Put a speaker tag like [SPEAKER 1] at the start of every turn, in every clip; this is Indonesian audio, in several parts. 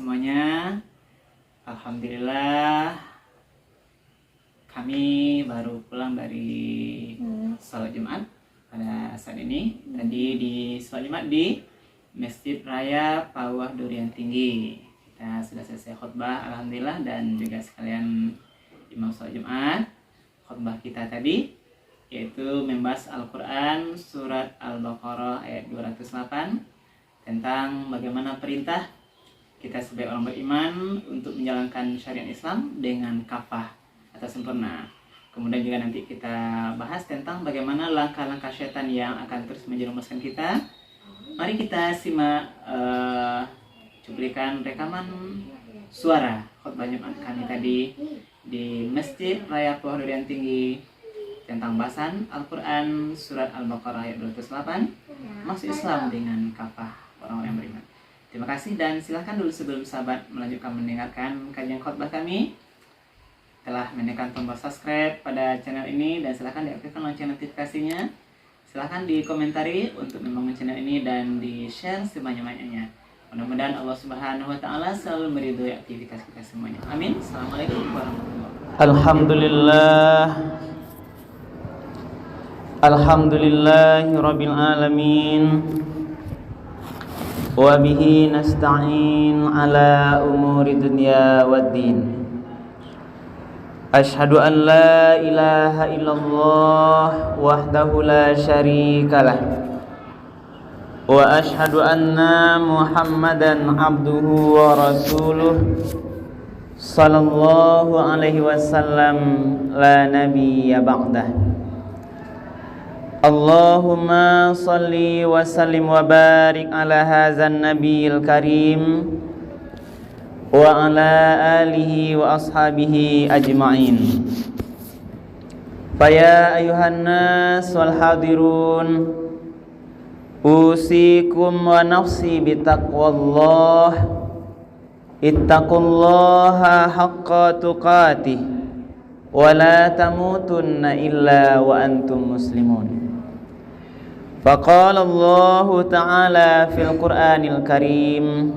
[SPEAKER 1] semuanya. Alhamdulillah kami baru pulang dari sholat Jumat pada saat ini. Tadi di sholat Jumat di Masjid Raya Pawah Durian Tinggi. Kita sudah selesai khutbah alhamdulillah, dan juga sekalian imam sholat Jumat. Khutbah kita tadi yaitu membahas Al-Quran surat Al-Baqarah ayat 208 tentang bagaimana perintah kita sebagai orang beriman untuk menjalankan syariat Islam dengan kafah atau sempurna. Kemudian juga nanti kita bahas tentang bagaimana langkah-langkah syaitan yang akan terus menjerumuskan kita. Mari kita simak cuplikan rekaman suara khutbah Jumat kami tadi di Masjid Raya Pawah Durian Tinggi tentang bahasan Al-Quran surat Al-Baqarah ayat 208, maksud Islam dengan kafah orang-orang yang beriman. Terima kasih, dan silahkan dulu sebelum sahabat melanjutkan mendengarkan kajian khutbah kami, telah menekan tombol subscribe pada channel ini, dan silahkan diaktifkan lonceng notifikasinya. Silahkan dikomentari untuk membangun channel ini dan di-share sebanyak-banyaknya. Mudah-mudahan Allah Subhanahu wa Ta'ala selalu meridhoi aktivitas kita semuanya. Amin. Assalamualaikum warahmatullahi wabarakatuh.
[SPEAKER 2] Alhamdulillah. Alhamdulillahi Rabbil Alamin. Wa bihi nasta'in ala umuri dunya waddin. Ashhadu an la ilaha illallah wahdahu la syarikalah. Wa ashhadu anna Muhammadan abduhu wa rasuluh sallallahu alaihi wasallam la nabiyya ba'dah. Allahumma salli wa sallim wa barik ala hadzal nabiyil karim wa ala alihi wa ashabihi ajma'in. Faya ayuhan nas wal hadirun, usikum wa nafsi bitaqwallah. Ittaqullaha haqqa tuqatih wa la tamutunna illa wa antum muslimun. Faqala Allah Ta'ala fil Qur'anil Karim,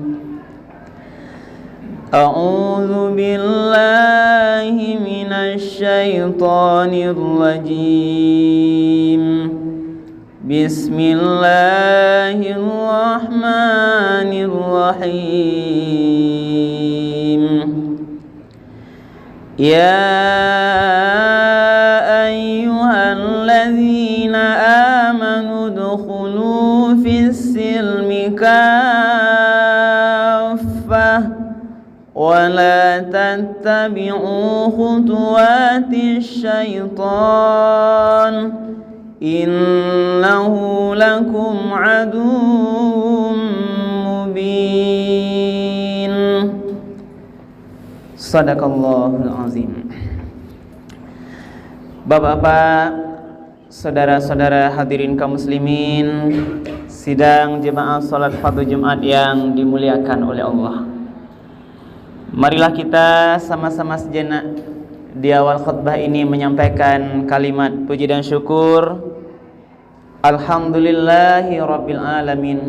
[SPEAKER 2] A'udzu billahi minasy syaithanir rajim. Bismillahirrahmanirrahim. Ya ayyuhalladzina amanu dukhulu fis-silmi kaffah wa la tattabi'u khutuwatis syaitan innahu lakum aduwwum mubin. Sadaqallahul azim. Bapak-bapak, saudara-saudara hadirin kaum muslimin, sidang jemaah salat fardu Jumat yang dimuliakan oleh Allah. Marilah kita sama-sama sejenak di awal khutbah ini menyampaikan kalimat puji dan syukur. Alhamdulillahi Rabbil Alamin.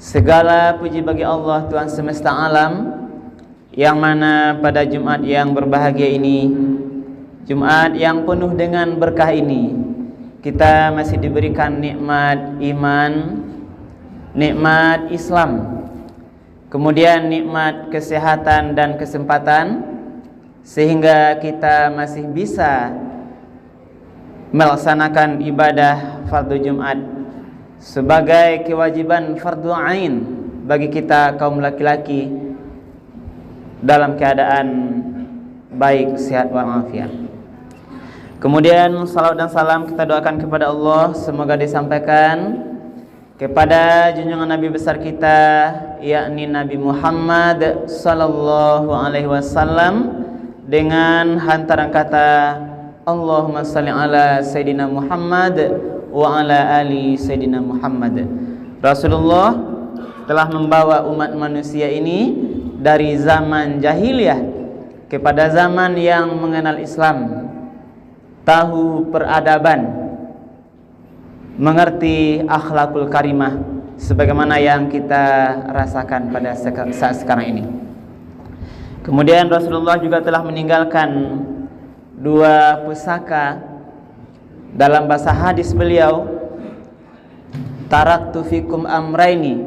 [SPEAKER 2] Segala puji bagi Allah Tuhan semesta alam, yang mana pada Jumat yang berbahagia ini, Jumat yang penuh dengan berkah ini, kita masih diberikan nikmat iman, nikmat Islam, kemudian nikmat kesehatan dan kesempatan, sehingga kita masih bisa melaksanakan ibadah fardu Jumat sebagai kewajiban fardu ain bagi kita kaum laki-laki dalam keadaan baik, sehat walafiat. Kemudian salawat dan salam kita doakan kepada Allah, semoga disampaikan kepada junjungan Nabi besar kita, yakni Nabi Muhammad sallallahu alaihi wasallam, dengan hantaran kata Allahumma salli ala Sayyidina Muhammad wa ala ali Sayyidina Muhammad. Rasulullah telah membawa umat manusia ini dari zaman jahiliyah kepada zaman yang mengenal Islam, tahu peradaban, mengerti akhlakul karimah, sebagaimana yang kita rasakan pada saat sekarang ini. Kemudian Rasulullah juga telah meninggalkan 2 pusaka. Dalam bahasa hadis beliau, taraktu fikum amraini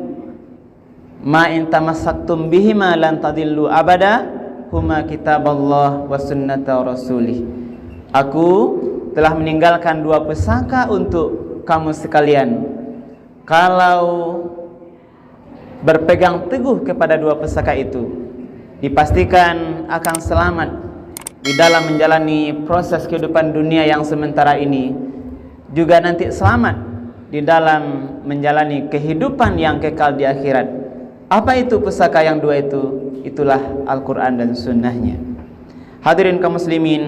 [SPEAKER 2] ma in tamassaktum bihima lan tadillu abada huma kitaballah wa sunnata rasulih. Aku telah meninggalkan 2 pusaka untuk kamu sekalian. Kalau berpegang teguh kepada 2 pusaka itu, dipastikan akan selamat di dalam menjalani proses kehidupan dunia yang sementara ini, juga nanti selamat di dalam menjalani kehidupan yang kekal di akhirat. Apa itu pusaka yang 2 itu? Itulah Al-Quran dan sunnahnya. Hadirin kaum muslimin,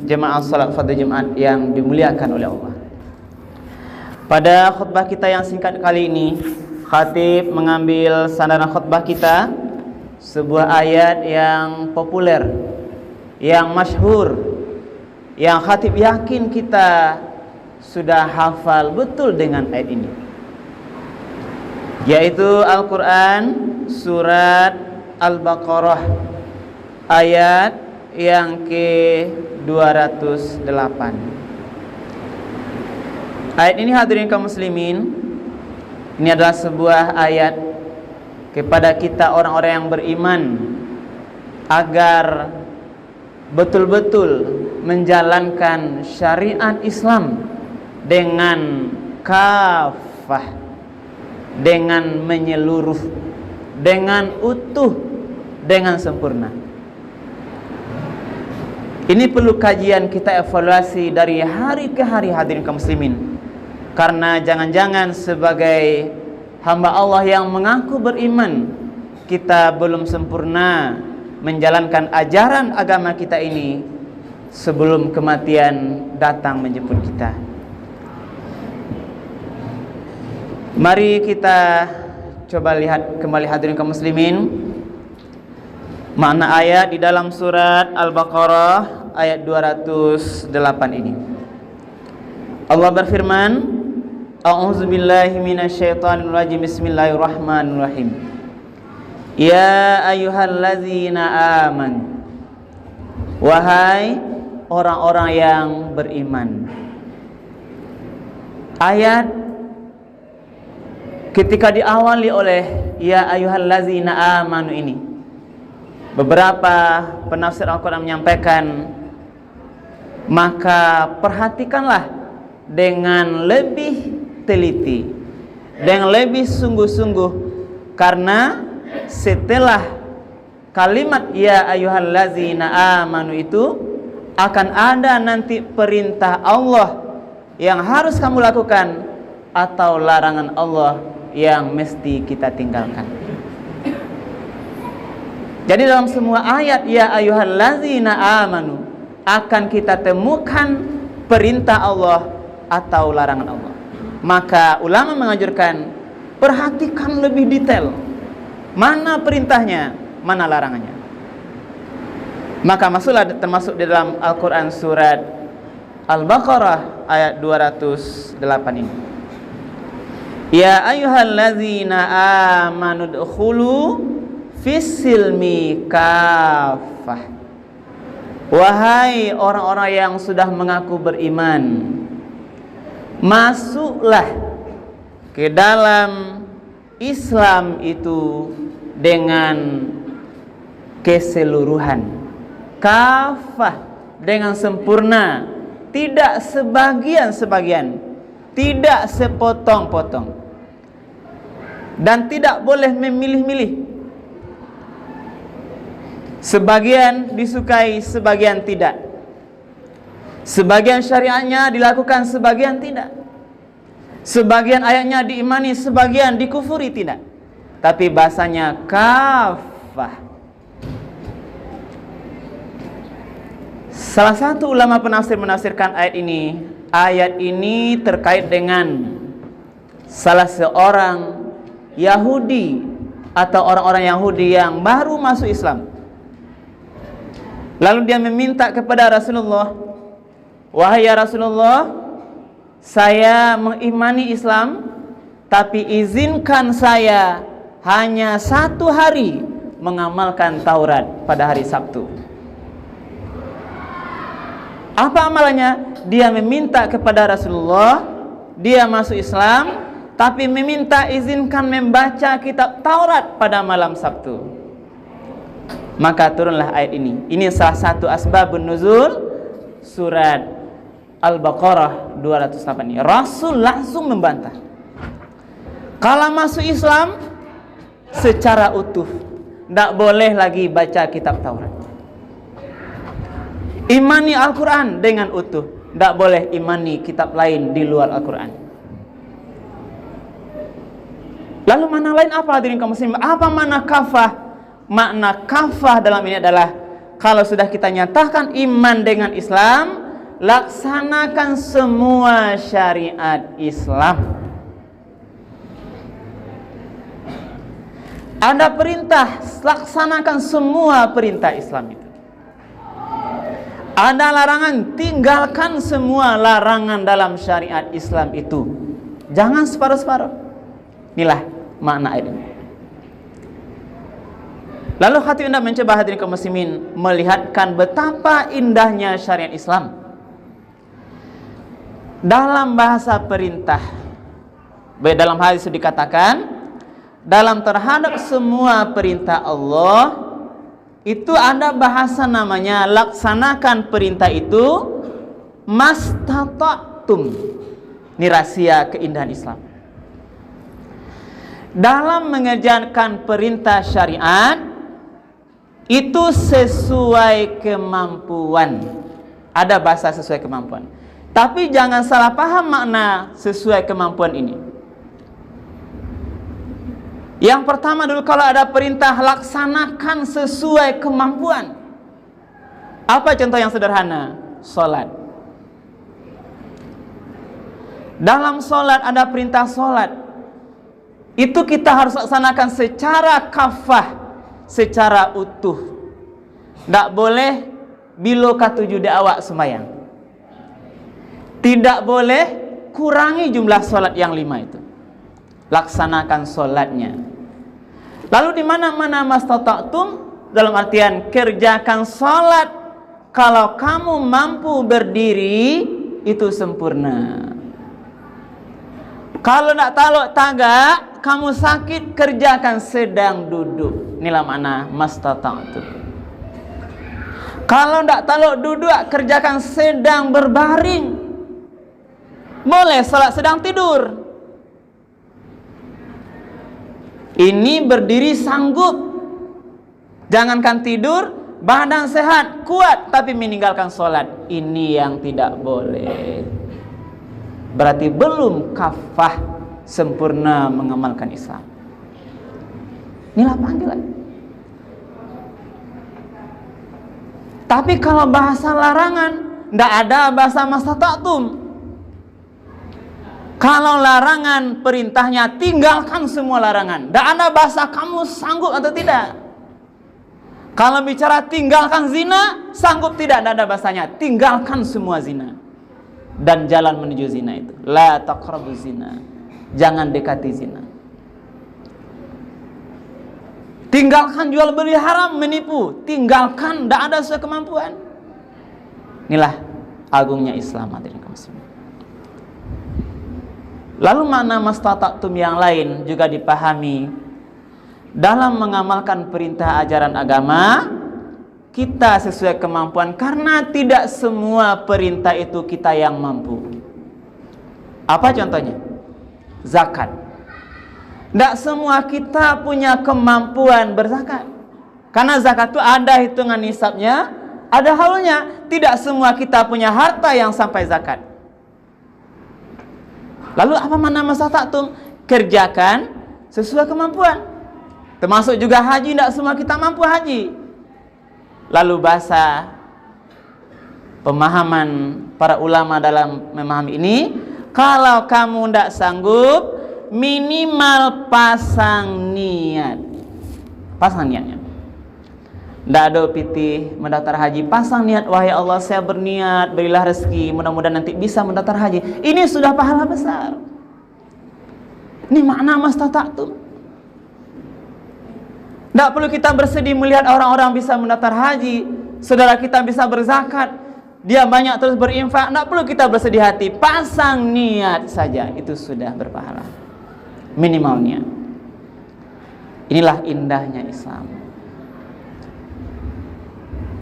[SPEAKER 2] jemaah salat fardu Jumat yang dimuliakan oleh Allah. Pada khutbah kita yang singkat kali ini, khatib mengambil sandaran khutbah kita sebuah ayat yang populer, yang masyhur, yang khatib yakin kita sudah hafal betul dengan ayat ini, yaitu Al-Quran surat Al-Baqarah ayat yang ke-208. Ayat ini hadirin kaum muslimin, ini adalah sebuah ayat kepada kita orang-orang yang beriman agar betul-betul menjalankan syariat Islam dengan kafah, dengan menyeluruh, dengan utuh, dengan sempurna. Ini perlu kajian, kita evaluasi dari hari ke hari hadirin kaum muslimin. Karena jangan-jangan sebagai hamba Allah yang mengaku beriman, kita belum sempurna menjalankan ajaran agama kita ini sebelum kematian datang menjemput kita. Mari kita coba lihat kembali hadirin kaum muslimin makna ayat di dalam surat Al-Baqarah ayat 208 ini. Allah berfirman, A'udzubillahi minasyaitonirrajim, bismillahirrahmanirrahim. Ya ayyuhallazina aman, wahai orang-orang yang beriman. Ayat ketika diawali oleh ya ayyuhallazina amanu ini, beberapa penafsir Al-Quran menyampaikan, maka perhatikanlah dengan lebih teliti, dengan lebih sungguh-sungguh, karena setelah kalimat ya ayyuhallazina amanu itu akan ada nanti perintah Allah yang harus kamu lakukan atau larangan Allah yang mesti kita tinggalkan. Jadi dalam semua ayat ya ayyuhallazina amanu akan kita temukan perintah Allah atau larangan Allah. Maka ulama menganjurkan perhatikan lebih detail, mana perintahnya, mana larangannya. Maka masuklah termasuk di dalam Al-Quran surat Al-Baqarah ayat 208 ini. Ya ayyuhallazina amanu dkhulu fis-silmi kafah. Wahai orang-orang yang sudah mengaku beriman, masuklah ke dalam Islam itu dengan keseluruhan, kafah, dengan sempurna, tidak sebagian-sebagian, tidak sepotong-potong, dan tidak boleh memilih-milih. Sebagian disukai, sebagian tidak. Sebagian syariatnya dilakukan, sebagian tidak. Sebagian ayatnya diimani, sebagian dikufuri, tidak. Tapi bahasanya kafah. Salah satu ulama penafsir menafsirkan ayat ini terkait dengan salah seorang Yahudi atau orang-orang Yahudi yang baru masuk Islam. Lalu dia meminta kepada Rasulullah, wahai ya Rasulullah, saya mengimani Islam, tapi izinkan saya hanya 1 hari mengamalkan Taurat pada hari Sabtu. Apa amalannya? Dia meminta kepada Rasulullah, dia masuk Islam, tapi meminta izinkan membaca kitab Taurat pada malam Sabtu. Maka turunlah ayat ini. Ini salah satu asbabun nuzul surat Al-Baqarah 208 ini. Rasul langsung membantah. Kalau masuk Islam secara utuh, tidak boleh lagi baca kitab Taurat. Imani Al-Quran dengan utuh, tidak boleh imani kitab lain di luar Al-Quran. Lalu mana lain apa hadirin kaum muslimin? Apa makna kafah? Makna kafah dalam ini adalah kalau sudah kita nyatakan iman dengan Islam, laksanakan semua syariat Islam. Ada perintah, laksanakan semua perintah Islam itu. Ada larangan, tinggalkan semua larangan dalam syariat Islam itu. Jangan separuh-separuh. Inilah makna ayat ini. Lalu hati anda mencoba hadirin kaum muslimin melihatkan betapa indahnya syariat Islam. Dalam bahasa perintah, dalam hadis itu dikatakan, dalam terhadap semua perintah Allah itu ada bahasa namanya laksanakan perintah itu mastata'tum. Ini rahasia keindahan Islam. Dalam mengerjakan perintah syariat itu sesuai kemampuan. Ada bahasa sesuai kemampuan. Tapi jangan salah paham makna sesuai kemampuan ini. Yang pertama dulu, kalau ada perintah laksanakan sesuai kemampuan. Apa contoh yang sederhana? Sholat. Dalam sholat ada perintah sholat. Itu kita harus laksanakan secara kafah, secara utuh. Tidak boleh bilo katuju di awak sembahyang. Tidak boleh kurangi jumlah sholat yang 5 itu. Laksanakan sholatnya. Lalu di mana-mana mastata'tum, dalam artian kerjakan sholat. Kalau kamu mampu berdiri, itu sempurna. Kalau tidak taluk tagak, kamu sakit, kerjakan sedang duduk. Inilah makna mastata'tum. Kalau tidak taluk duduk, kerjakan sedang berbaring. Boleh sholat sedang tidur. Ini berdiri sanggup. Jangankan tidur, badan sehat, kuat, tapi meninggalkan sholat. Ini yang tidak boleh. Berarti belum kafah sempurna mengamalkan Islam. Inilah panggilan. Tapi kalau bahasa larangan, tidak ada bahasa mastata'tum. Kalau larangan perintahnya, tinggalkan semua larangan. Tidak ada bahasa kamu sanggup atau tidak. Kalau bicara tinggalkan zina, sanggup tidak ada bahasanya. Tinggalkan semua zina. Dan jalan menuju zina itu. La taqrabu zina. Jangan dekati zina. Tinggalkan jual beli haram, menipu. Tinggalkan, tidak ada sesuai kemampuan. Inilah agungnya Islam, hadirin kaum muslimin. Lalu makna mastata'tum yang lain juga dipahami. Dalam mengamalkan perintah ajaran agama, kita sesuai kemampuan, karena tidak semua perintah itu kita yang mampu. Apa contohnya? Zakat. Tidak semua kita punya kemampuan berzakat. Karena zakat itu ada hitungan nisabnya, ada haulnya. Tidak semua kita punya harta yang sampai zakat. Lalu apa makna mastata'tum? Kerjakan sesuai kemampuan. Termasuk juga haji, tidak semua kita mampu haji. Lalu bahasa pemahaman para ulama dalam memahami ini, kalau kamu tidak sanggup, minimal pasang niat. Pasang niatnya. Tidak ada pitih mendaftar haji, pasang niat, wahai Allah saya berniat, berilah rezeki, mudah-mudahan nanti bisa mendaftar haji. Ini sudah pahala besar. Ini makna mastata'tum. Tidak perlu kita bersedih melihat orang-orang bisa mendaftar haji, saudara kita bisa berzakat, dia banyak terus berinfak. Tidak perlu kita bersedih hati, pasang niat saja, itu sudah berpahala minimalnya. Inilah indahnya Islam.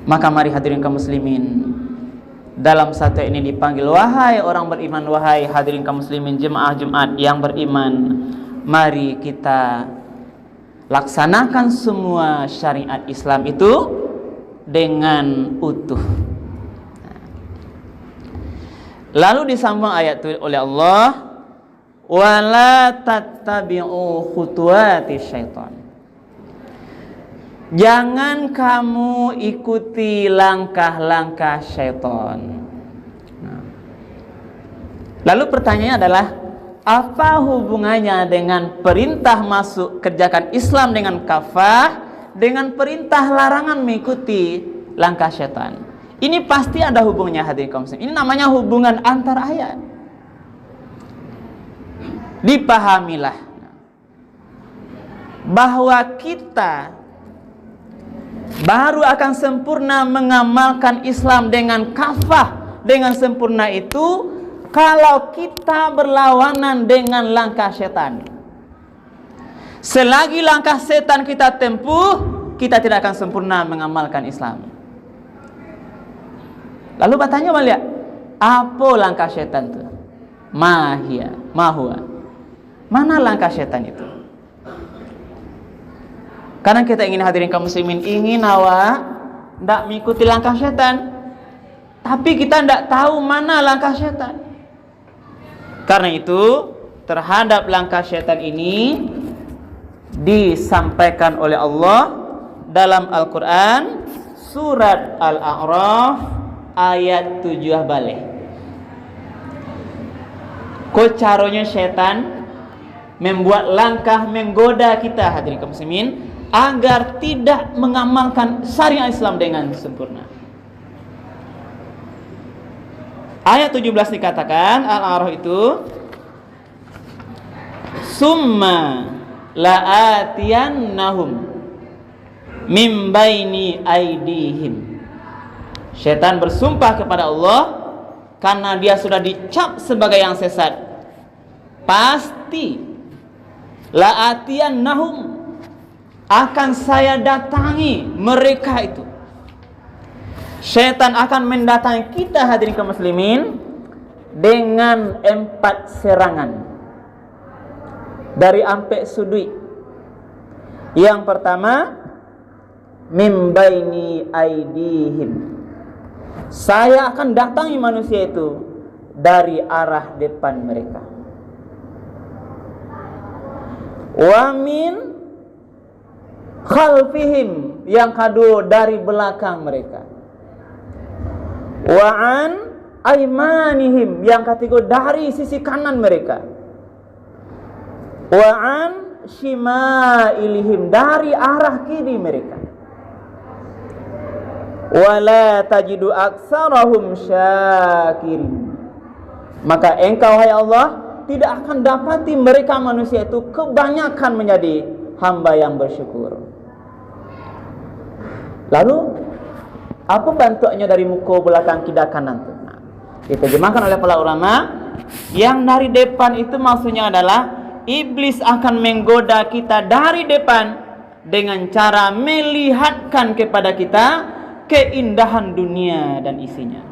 [SPEAKER 2] Maka mari hadirin kaum muslimin, dalam satu ini dipanggil, wahai orang beriman, wahai hadirin kaum muslimin jemaah Jumat yang beriman, mari kita laksanakan semua syariat Islam itu dengan utuh. Lalu disambung ayat itu oleh Allah, wala tattabi'u khutuwati syaitan. Jangan kamu ikuti langkah-langkah syaitan. Lalu pertanyaannya adalah, apa hubungannya dengan perintah masuk kerjakan Islam dengan kafah dengan perintah larangan mengikuti langkah syaitan? Ini pasti ada hubungannya hadirin kaum muslimin. Ini namanya hubungan antar ayat. Dipahamilah bahwa kita baru akan sempurna mengamalkan Islam dengan kafah, dengan sempurna itu kalau kita berlawanan dengan langkah setan. Selagi langkah setan kita tempuh, kita tidak akan sempurna mengamalkan Islam. Lalu bertanya balik, apa langkah setan itu? Mahua. Mana langkah setan itu? Karena kita ingin hadirin kaum muslimin, ingin awak tidak mengikuti langkah setan, tapi kita tidak tahu mana langkah setan. Karena itu terhadap langkah syaitan ini disampaikan oleh Allah dalam Al-Quran surat Al-A'raf ayat 7 balik. Caranya syaitan membuat langkah menggoda kita hadirin kaum muslimin agar tidak mengamalkan syariat Islam dengan sempurna. Ayat 17 dikatakan, Al-A'raf itu, summa la'atiyannahum min baini aidihim. Syaitan bersumpah kepada Allah karena dia sudah dicap sebagai yang sesat. Pasti la'atiyannahum, akan saya datangi mereka itu. Syaitan akan mendatangi kita hadirin kaum muslimin dengan 4 serangan dari ampek sudut. Yang pertama, mim baini aidihim, saya akan datangi manusia itu dari arah depan mereka. Wa min khalfihim, yang kedua dari belakang mereka. Wa'an aimanihim, yang ketiga dari sisi kanan mereka. Wa'an shimailihim, dari arah kiri mereka. Wala tajidu aksarahum syakirin, maka engkau hai Allah tidak akan dapati mereka manusia itu kebanyakan menjadi hamba yang bersyukur. Lalu apa bentuknya dari muka belakang kiri kanan itu? Nah, diterjemahkan oleh para ulama, yang dari depan itu maksudnya adalah iblis akan menggoda kita dari depan dengan cara melihatkan kepada kita keindahan dunia dan isinya.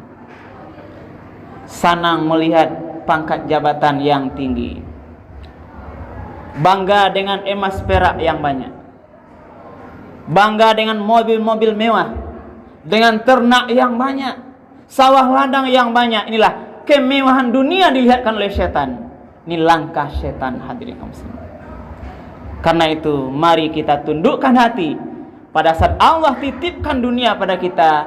[SPEAKER 2] Senang melihat pangkat jabatan yang tinggi, bangga dengan emas perak yang banyak, bangga dengan mobil-mobil mewah, dengan ternak yang banyak, sawah ladang yang banyak. Inilah kemewahan dunia dilihatkan oleh setan. Ini langkah setan hadirin kaum muslimin. Karena itu mari kita tundukkan hati. Pada saat Allah titipkan dunia pada kita,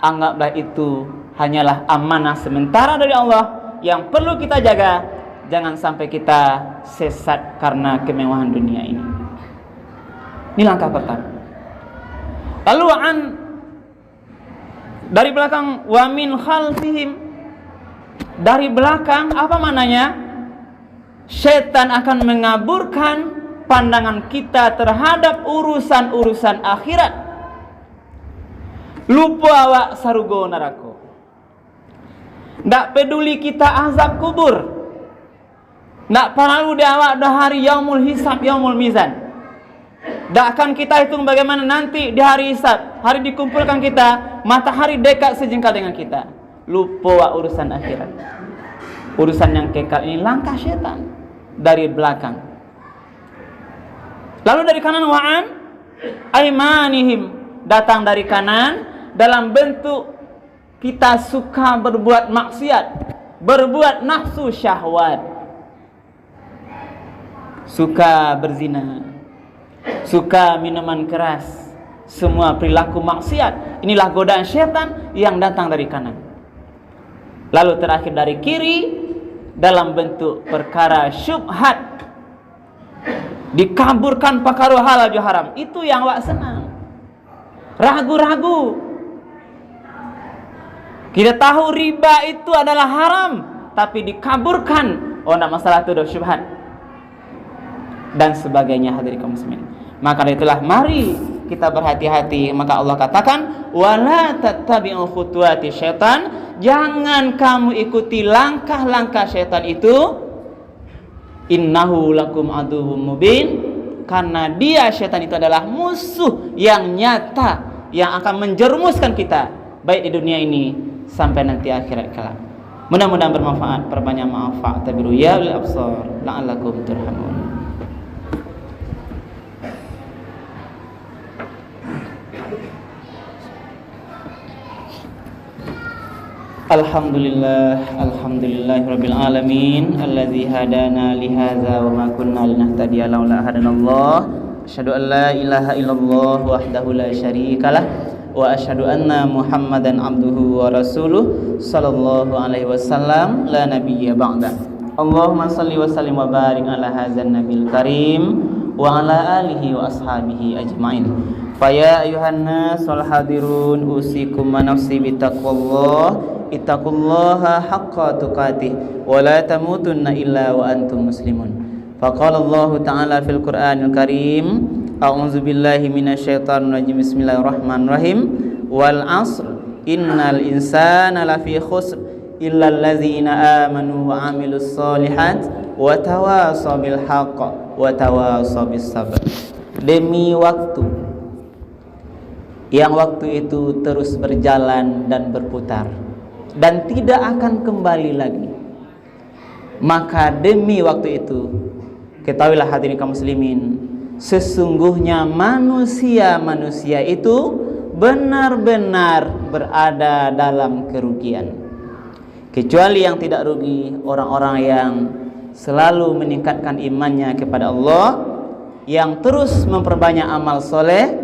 [SPEAKER 2] anggaplah itu hanyalah amanah sementara dari Allah yang perlu kita jaga. Jangan sampai kita sesat karena kemewahan dunia ini. Ini langkah pertama. Lalu dari belakang, wa min khalfihim, dari belakang apa mananya? Setan akan mengaburkan pandangan kita terhadap urusan-urusan akhirat. Lupa awak sarugo neraka. Ndak peduli kita azab kubur. Ndak perlu dia awak dah hari yaumul hisab, yaumul mizan. Ndak akan kita hitung bagaimana nanti di hari hisab, hari dikumpulkan kita, matahari dekat sejengkal dengan kita. Lupa urusan akhirat. Urusan yang kekal ini langkah setan dari belakang. Lalu dari kanan wa'an aimanihim, datang dari kanan dalam bentuk kita suka berbuat maksiat, berbuat nafsu syahwat, suka berzina, suka minuman keras, semua perilaku maksiat. Inilah godaan syaitan yang datang dari kanan. Lalu terakhir dari kiri dalam bentuk perkara syubhat, dikaburkan perkara halal dan haram. Itu yang awak senang. Ragu-ragu. Kita tahu riba itu adalah haram, tapi dikaburkan. Oh, enggak masalah itu, syubhat dan sebagainya. Hadirin kaum muslimin, maka itulah mari kita berhati-hati. Maka Allah katakan, wala tattabi'u khutuwati syaitan, jangan kamu ikuti langkah-langkah syaitan itu. Innahu lakum aduwwum mubin, karena dia syaitan itu adalah musuh yang nyata yang akan menjerumuskan kita baik di dunia ini sampai nanti akhirat kelak. Mudah-mudahan bermanfaat, perbanyak manfaat. Tabiru ya ulil absar la'allakum turhamun. Alhamdulillahirabbil alamin allazi hadana li hadza wa ma kunna linahtadiya laula hadanallah. Asyhadu an la ilaha illallah wahdahu la syarikalah wa asyhadu anna Muhammadan abduhu wa rasuluh sallallahu alaihi wasallam la nabiyya ba'da. Allahumma shalli wa sallim wa barik ala hadzal nabiyil karim wa ala alihi wa ashabihi ajmain. Fa ya ayuhan nas wal hadirun usikum wa nafsi bittaqwallah. Ittaqullaha haqqa tuqatih wa la tamutunna illa wa antum muslimun. Faqala Allah ta'ala fil Qur'anil Karim, a'udzu billahi minasyaitonir rajim. Bismillahirrahmanirrahim. Wal 'asr innal insana lafi khusr illal ladzina amanu wa 'amilus shalihat wa tawasaw bil haqq wa tawasaw bis sabr. Demi waktu yang waktu itu terus berjalan dan berputar dan tidak akan kembali lagi, maka demi waktu itu ketahuilah hadirin kaum muslimin, sesungguhnya manusia itu benar-benar berada dalam kerugian. Kecuali yang tidak rugi orang-orang yang selalu meningkatkan imannya kepada Allah, yang terus memperbanyak amal soleh,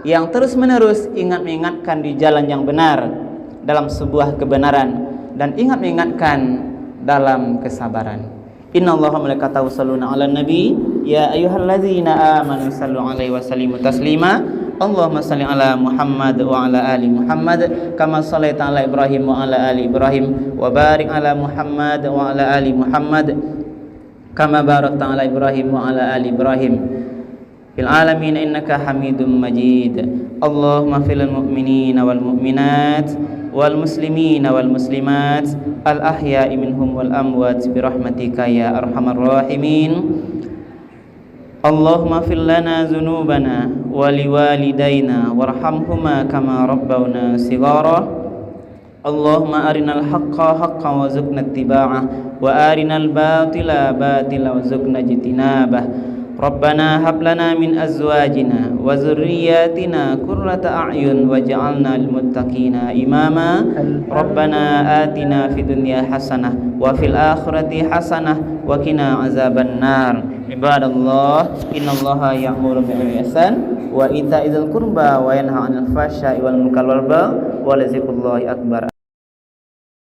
[SPEAKER 2] yang terus menerus mengingatkan di jalan yang benar dalam sebuah kebenaran, dan mengingatkan dalam kesabaran. Innallaha malaikatahu yusholluna 'alan nabi ya ayyuhalladzina amanu shallu 'alaihi wa sallimu taslima. Allahumma shalli 'ala Muhammad wa 'ala ali Muhammad kama shallaita 'ala Ibrahim wa 'ala ali Ibrahim wa barik 'ala Muhammad wa 'ala ali Muhammad kama barakta 'ala Ibrahim wa 'ala ali Ibrahim fil alamin innaka Hamidum Majid. Allahumma fil mu'minina wal mu'minat wal muslimina wal muslimat al ahya'i minhum wal amwat bi rahmatika ya arhamar rahimin. Allahumma fil lana dzunubana wa liwalidayna warhamhuma kama rabbawna shighara. Allahumma arinal haqqa haqqan warzuqna ittiba'ah wa arinal batila batila warzuqna ijtinabah. Rabbana hab lana min azwajina wa dzurriyyatina qurrata a'yun waj'alna lil muttaqina imama. Rabbana atina fid dunya hasanah wa fil akhirati hasanah wa qina azaban nar. Ibadallah, innallaha ya'muru bil ihsan wa ita'izil qurba wa yanha 'anil fahsya'i wal munkari wal baghi wa la dzikrullahi akbar.